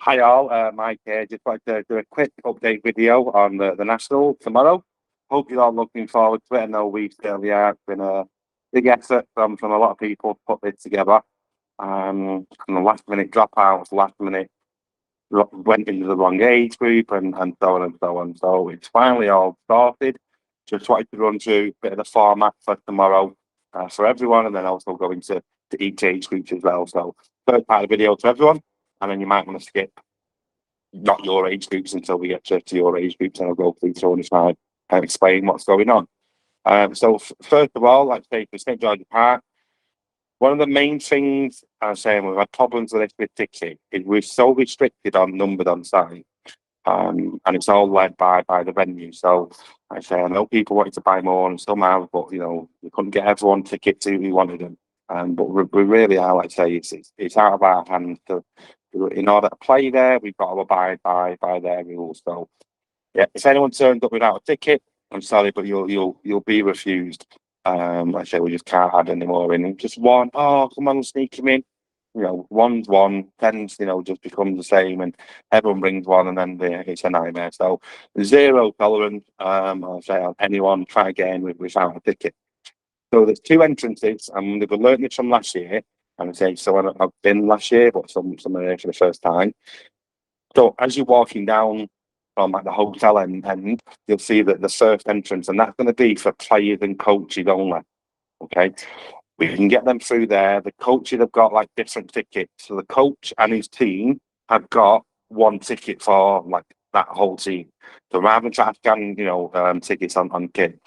Hi all, Mike here. Just wanted to do a quick update video on the National tomorrow. Hope you're all looking forward to it. I know we certainly are. It's been a big effort from a lot of people to put this together. And the last minute dropouts, last minute went into the wrong age group and so on and so on. So it's finally all sorted. Just wanted to run through a bit of the format for tomorrow for everyone, and then also go into each age group as well. So first part of the video to everyone, and then you might want to skip not your age groups until we get to your age groups, and I'll go through to the side and explain what's going on. So first of all, like I say, for St George's Park, one of the main things I'm saying we've had problems with this with ticket is we're so restricted on numbered on site, and it's all led by the venue. So like I say, I know people wanted to buy more and some have, but we couldn't get everyone tickets who we wanted them. But we really are, like I say, it's out of our hands to in order to play there, we've got to abide by their rules. So yeah, if anyone turns up without a ticket, I'm sorry, but you'll be refused. Like I say, we just can't add any more in. And just one, oh come on, sneak him in. One's one, tens, just becomes the same, and everyone brings one, and then it's a nightmare. So zero tolerance. I'll say on anyone try again without a ticket. So there's two entrances, and they've learned this from last year. And I say, so I've been last year, but some are there for the first time. So as you're walking down from like the hotel end, you'll see that the first entrance, and that's going to be for players and coaches only. Okay, we can get them through there. The coaches have got like different tickets, so the coach and his team have got one ticket for like that whole team. So rather than trying to scan, tickets on kids,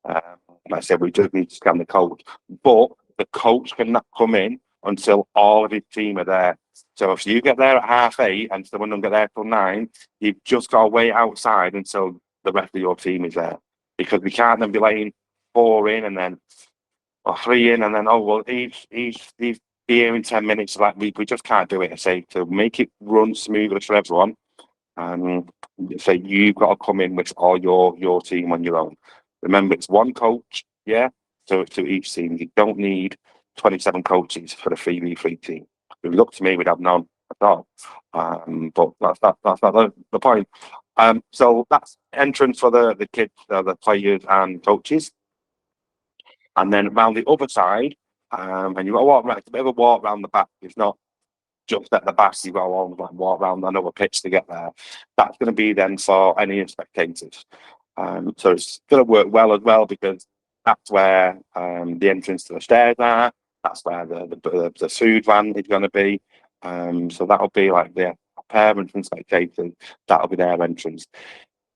like I said, we just need to scan the code. But the coach cannot come in until all of his team are there. So if you get there at 8:30 and someone don't get there till 9, you've just got to wait outside until the rest of your team is there. Because we can't then be letting 4 in and then or 3 in and then he's here in 10 minutes. Like we just can't do it. I say to make it run smoothly for everyone. So you've got to come in with all your team on your own. Remember, it's one coach, yeah, to each team. You don't need 27 coaches for a 3v3 team. If you look to me, we'd have none at all. But that's not the point. So that's entrance for the kids, the players and coaches. And then around the other side, and you've got to walk around, it's a bit of a walk around the back. It's not just at the back, you've got to walk around another pitch to get there. That's going to be then for any spectators. So it's going to work well as well because that's where the entrance to the stairs are. That's where the food van is going to be. So that'll be like the parents and spectators. That'll be their entrance.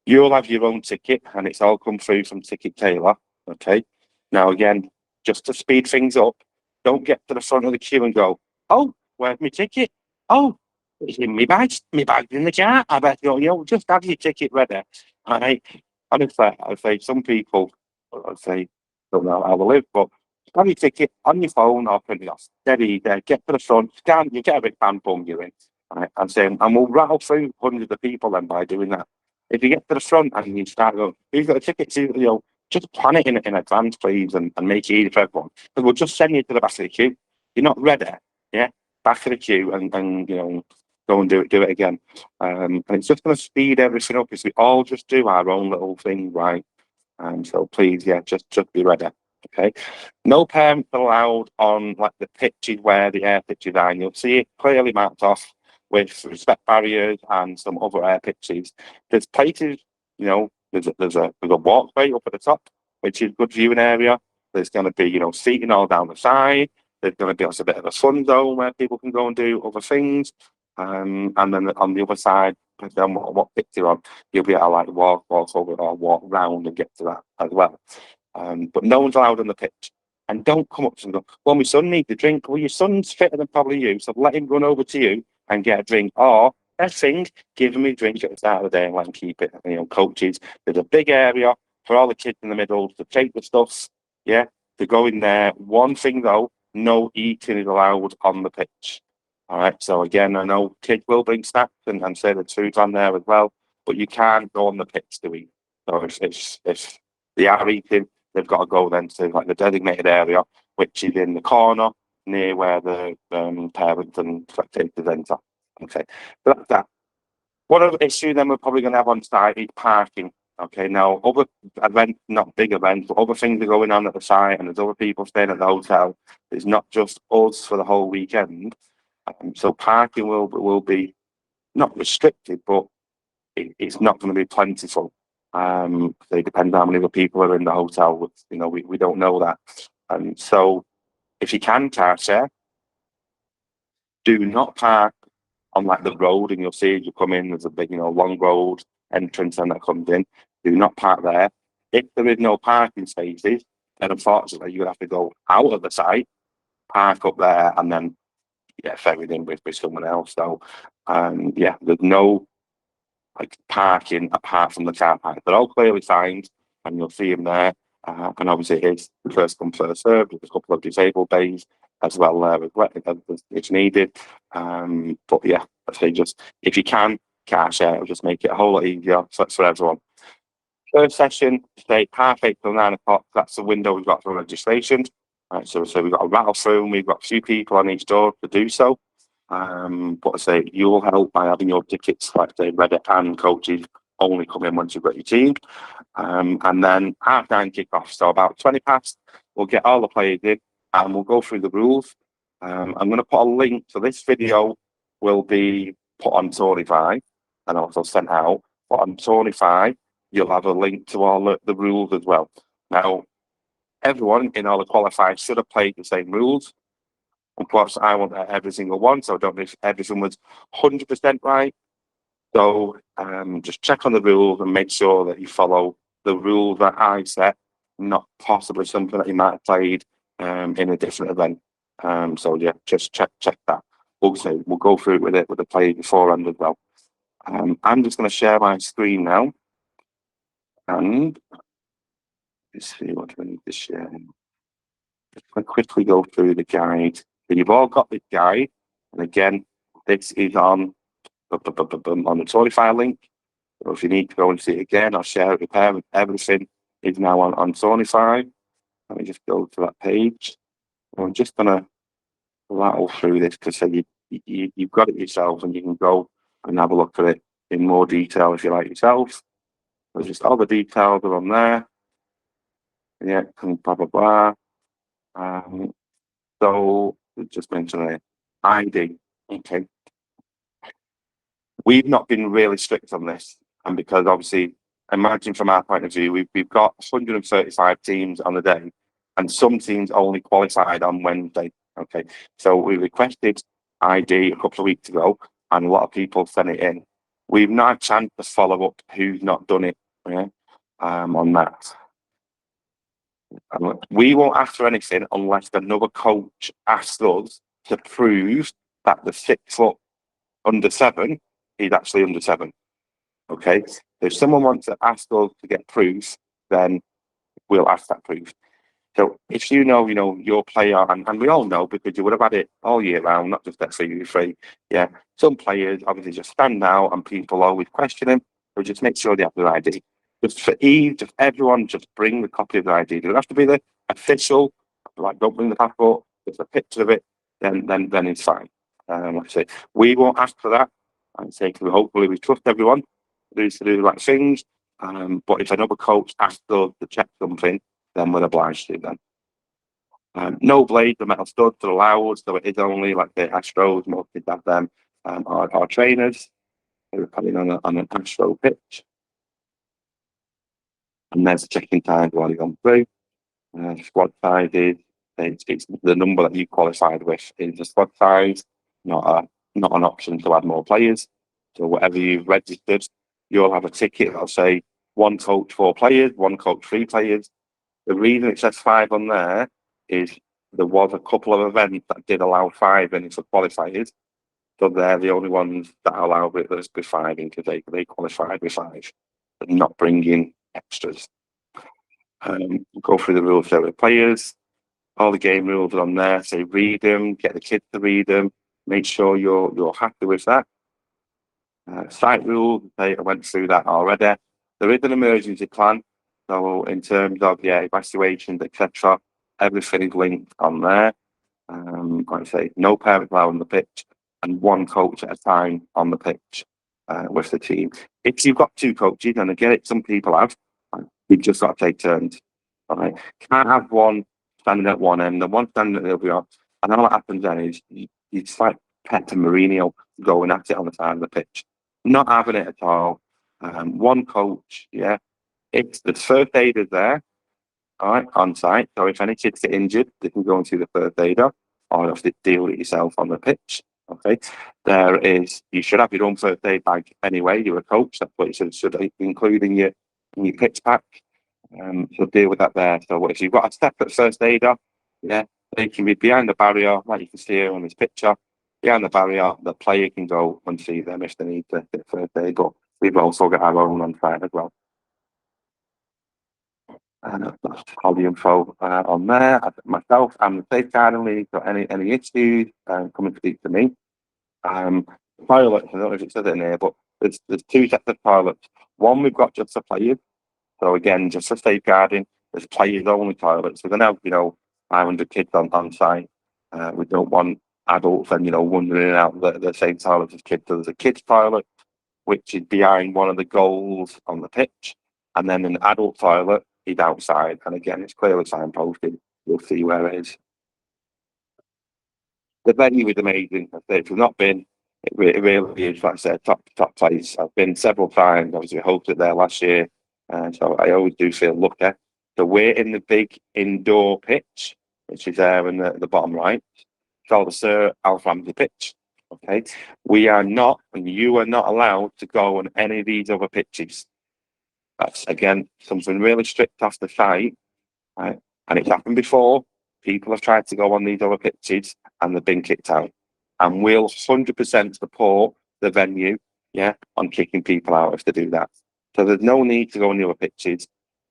You'll have your own ticket, and it's all come through from Ticket Taylor. Okay. Now again, just to speed things up, don't get to the front of the queue and go, "Oh, where's my ticket? Oh, it's in my bag. My bag's in the car. I bet just have your ticket ready." All right. Honestly, I'd say some people, I'd say, don't know how they live, but have your ticket on your phone or print it off. Steady there, get to the front, scan, you get a big band bum you in. Right, and we'll rattle through hundreds of people then by doing that. If you get to the front and you start going, who's got a ticket to, just plan it in advance, please, and make it easy for everyone. Because we'll just send you to the back of the queue. You're not ready, yeah? Back of the queue and go and do it again. And it's just going to speed everything up if we all just do our own little thing right. So please, yeah, just be ready. Okay. No parents allowed on like the pitches where the air pitches are, and you'll see it clearly marked off with respect barriers and some other air pitches. There's places, there's a walkway up at the top, which is good viewing area. There's going to be, seating all down the side. There's going to be also a bit of a fun zone where people can go and do other things. And then on the other side, depending on what pitch you're on, you'll be able to like walk over or walk round and get to that as well. But no one's allowed on the pitch. And don't come up to them and go, "Well, my son needs a drink." Well, your son's fitter than probably you, so let him run over to you and get a drink. Or, best thing, give him a drink at the start of the day and let him keep it. Coaches, there's a big area for all the kids in the middle to take the stuff, yeah, to go in there. One thing, though, no eating is allowed on the pitch. All right, so again, I know kids will bring snacks and say there's food on there as well, but you can't go on the pitch to eat. So if they are eating, they've got to go then to like the designated area, which is in the corner near where the parents and spectators enter. Okay, but that's that. One other issue then we're probably going to have on site is parking. Okay, now other events, not big events, but other things are going on at the site, and there's other people staying at the hotel. It's not just us for the whole weekend. So parking will be not restricted, but it's not going to be plentiful. So it depends how many other people are in the hotel. You know, we don't know that. So if you can car share, do not park on like the road, and you'll see as you come in, there's a big, long road entrance and that comes in. Do not park there. If there is no parking spaces, then unfortunately you're gonna have to go out of the site, park up there, and then ferry in with someone else. So there's no like parking apart from the car park. They're all clearly signed, and you'll see them there. And obviously, it's first come, first served. There's a couple of disabled bays as well there as it's needed. But yeah, I say just if you can car share, it'll just make it a whole lot easier for everyone. First session, say 8:30 till 9 o'clock. That's the window we've got for registration. So we've got a rattle through, and we've got a few people on each door to do so. But I say you'll help by having your tickets, like say ready, and coaches only come in once you've got your team. And then 9:30 kick-off. So about 20 past, we'll get all the players in and we'll go through the rules. I'm going to put a link. So this video will be put on Torify and also sent out. But on Torify, you'll have a link to all the rules as well. Now, everyone in all the qualifiers should have played the same rules. Unfortunately, I want every single one, so I don't know if everything was 100% right. So just check on the rules and make sure that you follow the rules that I set, not possibly something that you might have played in a different event. So yeah, just check that. Also, we'll go through it with the players beforehand as well. I'm just going to share my screen now, and let's see what we need to share. I'll quickly go through the guide. So you've all got this guide, and again, this is on the Torify link. So if you need to go and see it again, I'll share it with parents. Everything is now on Torify. Let me just go to that page. I'm just gonna rattle through this because you've got it yourselves, and you can go and have a look at it in more detail if you like yourself. There's just all the details are on there. Yeah, and blah blah blah. So just mention it. ID. Okay. We've not been really strict on this, and because obviously, imagine from our point of view, we've got 135 teams on the day, and some teams only qualified on Wednesday. Okay, so we requested ID a couple of weeks ago, and a lot of people sent it in. We've not had a chance to follow up who's not done it. Yeah, on that. We won't ask for anything unless another coach asks us to prove that the 6 foot under 7 is actually under 7. Okay, if someone wants to ask us to get proof, then we'll ask that proof. So if you know your player, and we all know because you would have had it all year round, not just at CU3. Yeah, some players obviously just stand out, and people always question them. So just make sure they have their ID. Just for ease, just everyone just bring the copy of the ID. It doesn't have to be the official. Like, don't bring the passport. Just a picture of it. Then it's fine. Like I say, we won't ask for that. And say, hopefully we trust everyone to do the right things. But if another coach asks us to check something, then we're obliged to then. No blades or metal studs are allowed, so it is only like the Astros, most kids have them, our trainers. They're coming on an Astro pitch. And there's a checking time while you're gone through. Squad sizes, it's the number that you qualified with is the squad size, not an option to add more players. So whatever you've registered, you'll have a ticket that'll say 1 coach, 4 players, 1 coach, 3 players. The reason it says 5 on there is there was a couple of events that did allow 5 in for qualifiers, so they're the only ones that allow with 5 in because they qualified with 5, but not bringing extras. Go through the rules there with players. All the game rules are on there, so read them, get the kids to read them, make sure you're happy with that. Site rules, I went through that already. There is an emergency plan, so in terms of evacuations, etc., everything is linked on there. Like I say, no parents allowed on the pitch, and one coach at a time on the pitch with the team. If you've got two coaches, and I get it, some people have, you've just got to take turns. All right, can't have one standing at one end and one standing at the other end. And all that happens then is it's like Pep and Mourinho going at it on the side of the pitch, not having it at all. One coach, yeah. If the first aiders there, all right, on site. So if any kids get injured, they can go and see the first aider, or if they deal with it yourself on the pitch. Okay, you should have your own first aid bag anyway. You're a coach, that's what you should include in your pitch pack. So deal with that there. So if you've got a separate first aider, yeah, they can be behind the barrier, like you can see here on this picture. Behind the barrier, the player can go and see them if they need to get first aid. But we've also got our own on site as well. That's all the info on there. Myself, I'm the safeguarding lead, so any issues come and speak to me. Toilets, I don't know if it says it in here, but there's two sets of toilets. One we've got just for players. So again, just for safeguarding, there's players only toilets. We're gonna have, 500 kids on site. We don't want adults and wandering out the same toilet as kids. So there's a kids toilet, which is behind one of the goals on the pitch, and then an adult toilet is outside. And again, it's clearly signposted. You'll see where it is. The venue is amazing. If you've not been, it really is, like I said, top place. I've been several times. Obviously, hosted there last year, and so I always do feel lucky. So we're in the big indoor pitch, which is there in the bottom right. It's called the Sir Alf Ramsey pitch. Okay, we are not, and you are not allowed to go on any of these other pitches. That's again something really strict off the site, right? And it's happened before. People have tried to go on these other pitches and they've been kicked out. And we'll 100% support the venue, yeah, on kicking people out if they do that. So there's no need to go on the other pitches.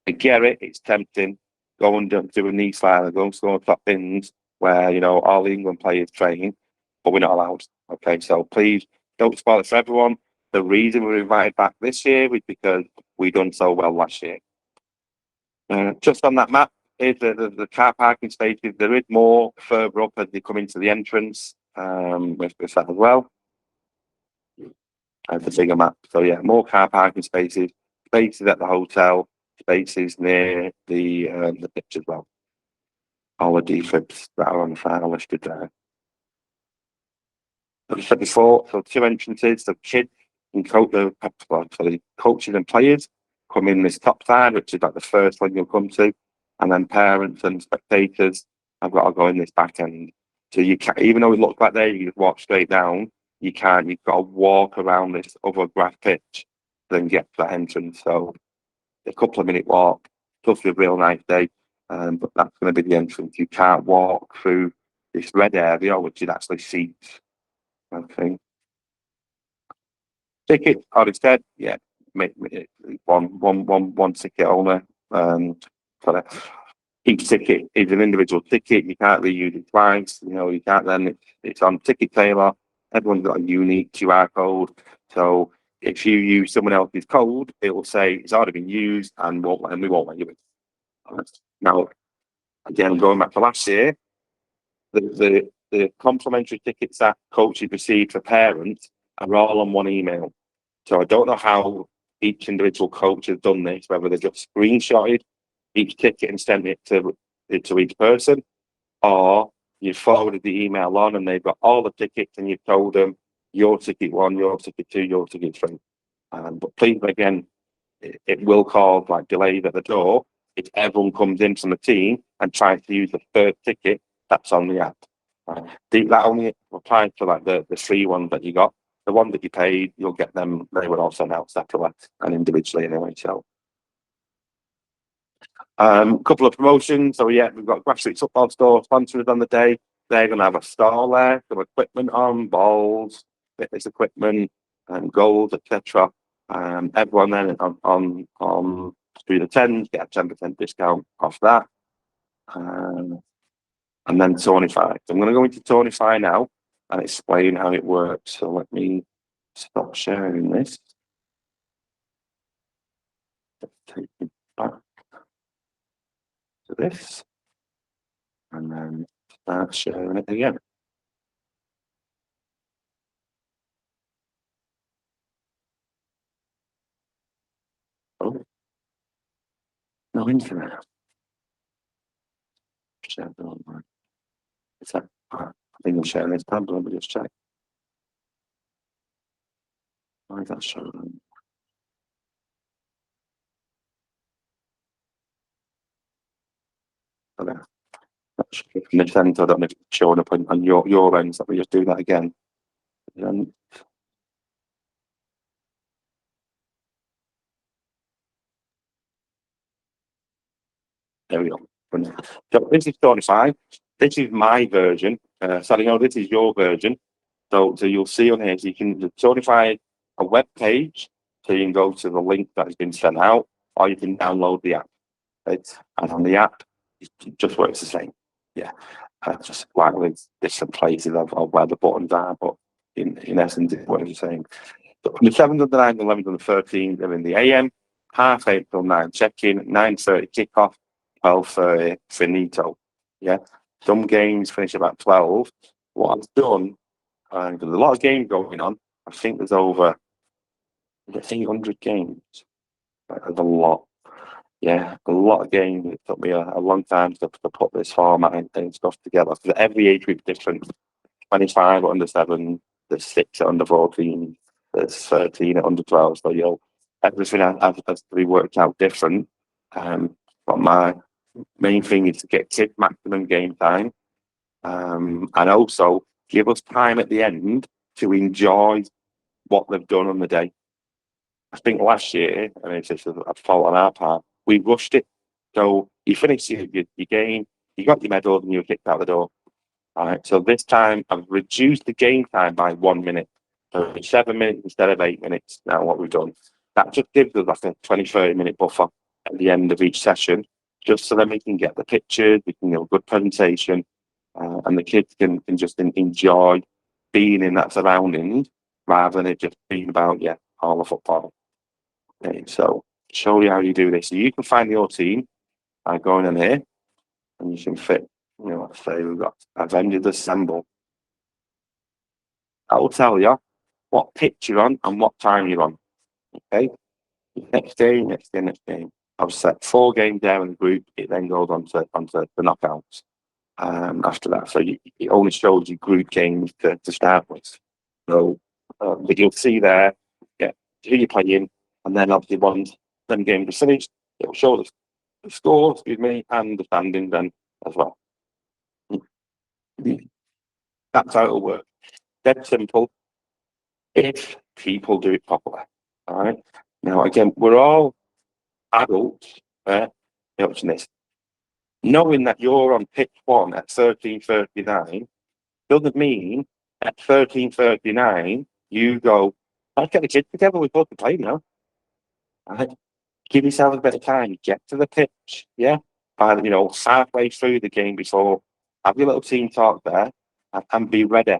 I get it, it's tempting. Go and do a knee slide and go and score top bins where, all the England players train, but we're not allowed. Okay, so please don't spoil it for everyone. The reason we're invited back this year is because we done so well last year. Just on that map is the car parking spaces. There is more further up as they come into the entrance with that as well. The bigger map. So yeah, more car parking spaces, spaces at the hotel, spaces near the pitch as well. All the defibs that are on the file listed there. As I said before, so two entrances, the kids and the coaches and players come in this top side, which is like the first one you'll come to, and then parents and spectators have got to go in this back end. So you can't, even though it looks like there, you just walk straight down, you can't, you've got to walk around this other grass pitch to then get to that entrance. So a couple of minute walk, plus be a real nice day, but that's going to be the entrance. You can't walk through this red area, which is actually seats. Okay. Ticket, I'd have said, yeah, one ticket only. For each ticket is an individual ticket. You can't reuse it twice. You can't then. It's on Ticket Tailor. Everyone's got a unique QR code. So if you use someone else's code, it will say it's already been used and we won't let you in. Now, again, going back to last year, the complimentary tickets that coaches received for parents are all on one email. So I don't know how each individual coach has done this, whether they've just screenshotted each ticket and sent it to each person, or you forwarded the email on and they've got all the tickets and you've told them your ticket one, your ticket two, your ticket three. But please, again, it will cause like delays at the door if everyone comes in from the team and tries to use the third ticket that's on the app. That only applies to like the free ones that you got. The one that you paid, you'll get them. They were all sent out separately and individually anyway. So, a couple of promotions. So yeah, we've got Grassroots Football Store sponsored on the day. They're going to have a stall there, some equipment on, balls, fitness equipment, and goals, etc. Everyone then on through the 10s get a 10% discount off that. And then Tonify. So I'm going to go into Tonify now and explain how it works. So let me stop sharing this. Take it back to this and then start sharing it again. No internet. Share the online. Is that? I think I'm sharing this tab. Let me just check. Why is that showing? Okay. Nintendo, I don't know if it's showing up on your end. Let me just do that again. There we go. So this is 25. This is my version. Sorry, no, this is your version. So you'll see on here, so you can notify a web page, so you can go to the link that has been sent out, or you can download the app. Right? And on the app, it just works the same. Yeah, just like with different places of where the buttons are, but in essence, it works the same. So the 7th of the 9th, 11th, and the 13th are in the AM, 8:30 till 9 check-in, 9:30 kick-off, 12:30 finito. Yeah, some games finish about 12. What I've done, there's a lot of games going on. I think there's over 800 games. There's a lot. Yeah, a lot of games. It took me a long time to put this format and stuff together. Because every age group is different. 25 at under 7, there's 6 at under 14, there's 13 at under 12. So everything has to be worked out different. But my main thing is to get kids maximum game time, and also give us time at the end to enjoy what they've done on the day. I think last year, and it's just a fault on our part, we rushed it. So you finished your game, you got your medals, and you were kicked out the door. All right. So this time I've reduced the game time by 1 minute. So it's 7 minutes instead of 8 minutes. Now what we've done. That just gives us like a 20, 30-minute buffer at the end of each session, just so that we can get the pictures, we can get a good presentation, and the kids can just enjoy being in that surrounding rather than it just being about, all the football. Okay, so show you how you do this. So you can find your team by going in here, and you can fit, let's say we've got Avengers Assemble. That will tell you what pitch you're on and what time you're on. Okay. Next game, next game, next game. I've set 4 games there in the group. It then goes on to the knockouts after that. So it only shows you group games to start with. So but you'll see there, who you're playing, and then obviously once them games are finished, it will show the score, and the standings then as well. That's how it'll work. Dead simple. If people do it properly. All right. Now, again, we're all adults, watching this. Knowing that you're on pitch 1 at 13:39 doesn't mean at 13:39 you go, let's get the kids together, we're both to play now. All right. Give yourself a bit of time, get to the pitch, by halfway through the game before, have your little team talk there and be ready.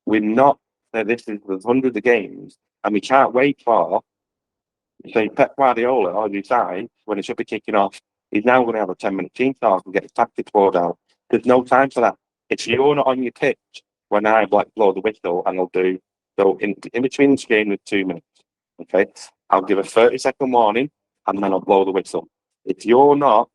We're not, there's hundreds of games, and we can't wait for, say, Pep Guardiola or decide when it should be kicking off, he's now going to have a 10-minute team talk and get his tactics board out. There's no time for that. If you're not on your pitch when I blow the whistle, and I'll do, so in between each game with 2 minutes, okay, I'll give a 30-second warning and then I'll blow the whistle. If you're not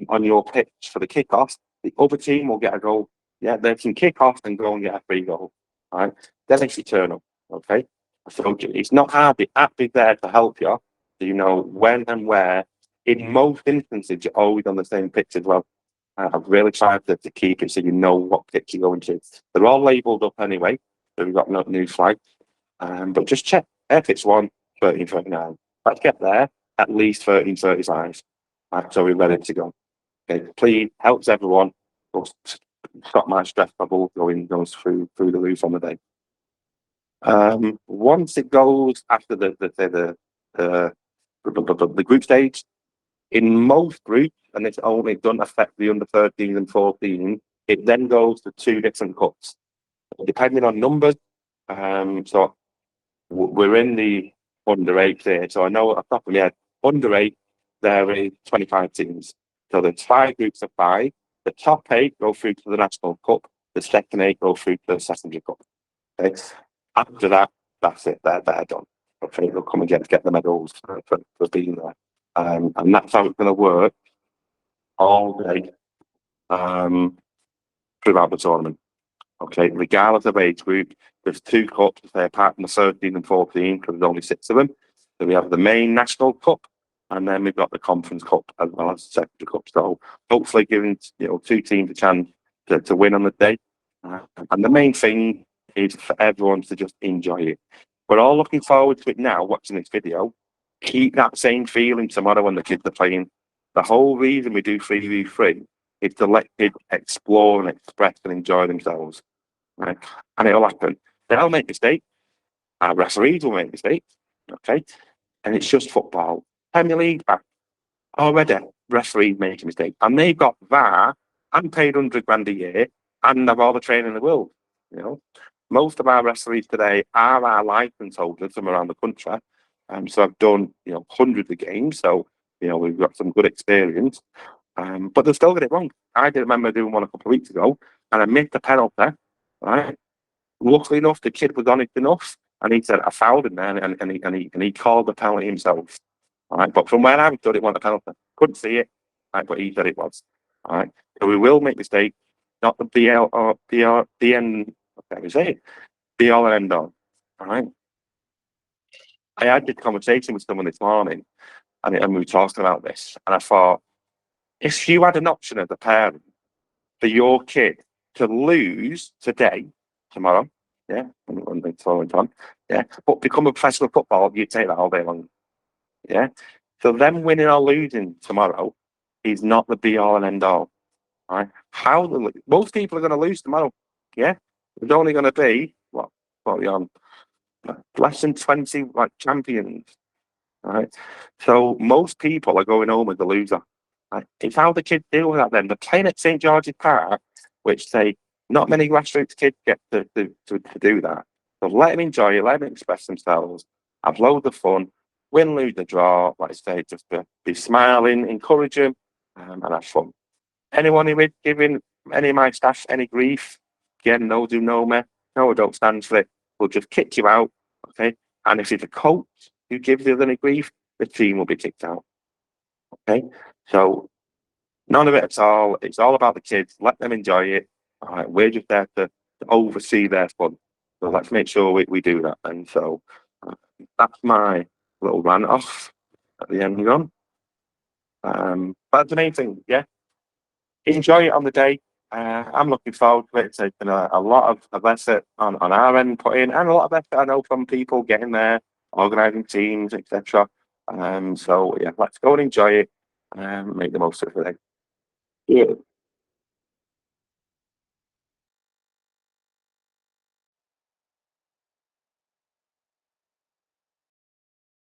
on your pitch for the kickoff, the other team will get a goal. Yeah, they can kick off and go and get a free goal. All right, then it's your turn up. Okay, so it's not hard. The app is there to help you, so you know when and where. In most instances, you're always on the same pitch as well. I've really tried to keep it so you know what pitch you're going to. They're all labelled up anyway, so we've got no new flags. But just check. If it's 1, 13:39. Let's get there at least 13:35. Right, so we're ready to go. Okay, please helps everyone. Stop my stress level goes through the roof on the day. Once it goes after the group stage, in most groups, and it doesn't affect the under 13 and 14, it then goes to 2 different cups, depending on numbers. So we're in the under 8 here. So I know off the top of my head, under 8, there is 25 teams. So there's 5 groups of 5. The top 8 go through to the National Cup. The second 8 go through to the Secondary Cup. Okay. After that, that's it. They're done. Okay, they'll come and get the medals for being there. And that's how it's going to work all day throughout the tournament. Okay, regardless of age group, there's 2 cups, apart from the 13 and 14, because there's only 6 of them. So we have the main national cup, and then we've got the conference cup as well as the secondary cup. So hopefully giving 2 teams a chance to win on the day. And the main thing is for everyone to just enjoy it. We're all looking forward to it now, watching this video. Keep that same feeling tomorrow when the kids are playing. The whole reason we do 3v3 is to let kids explore and express and enjoy themselves. Right? And it'll happen. They'll make mistakes. Our referees will make mistakes. Okay? And it's just football. Premier League back already, referees making mistakes. And they've got VAR and paid 100 grand a year and have all the training in the world. Most of our referees today are our license holders from around the country. So I've done, hundreds of games. So, we've got some good experience. But they'll still get it wrong. I did remember doing one a couple of weeks ago, and I missed the penalty. Right? Luckily enough, the kid was honest enough, and he said I fouled him there, and he called the penalty himself. All right, but from where I was done, it wasn't a penalty. Couldn't see it, right, but he said it was. All right, so we will make mistakes, not the BL or BR, BN. What can we say? Be all and end all. All right. I had this conversation with someone this morning, and we were talking about this, and I thought, if you had an option as a parent for your kid to lose today, tomorrow, yeah, and the following time, yeah, but become a professional footballer, you take that all day long, yeah. So them winning or losing tomorrow is not the be all and end all, right? Most people are going to lose tomorrow, yeah. There's only going to be what are we on? Less than 20 like champions, right? So most people are going home as a loser. Right? It's how the kids deal with that then. They're playing at St. George's Park, which not many grassroots kids get to do that. So let them enjoy it, let them express themselves, have loads of fun, win, lose, or draw, like I say, just be smiling, encourage them, and have fun. Anyone who is giving any of my staff any grief, again, those who know me, no, I don't stand for it, we'll just kick you out, okay? And if it's a coach who gives you any grief, the team will be kicked out, okay? So none of it at all. It's all about the kids. Let them enjoy it. All right, we're just there to oversee their fun. So let's make sure we do that. And so that's my little rant off at the end of but that's the main thing, yeah. Enjoy it on the day. I'm looking forward to it. It's been a lot of effort on our end put in, and a lot of effort I know from people getting there, organising teams, etc. So yeah, let's go and enjoy it and make the most of it. Yeah.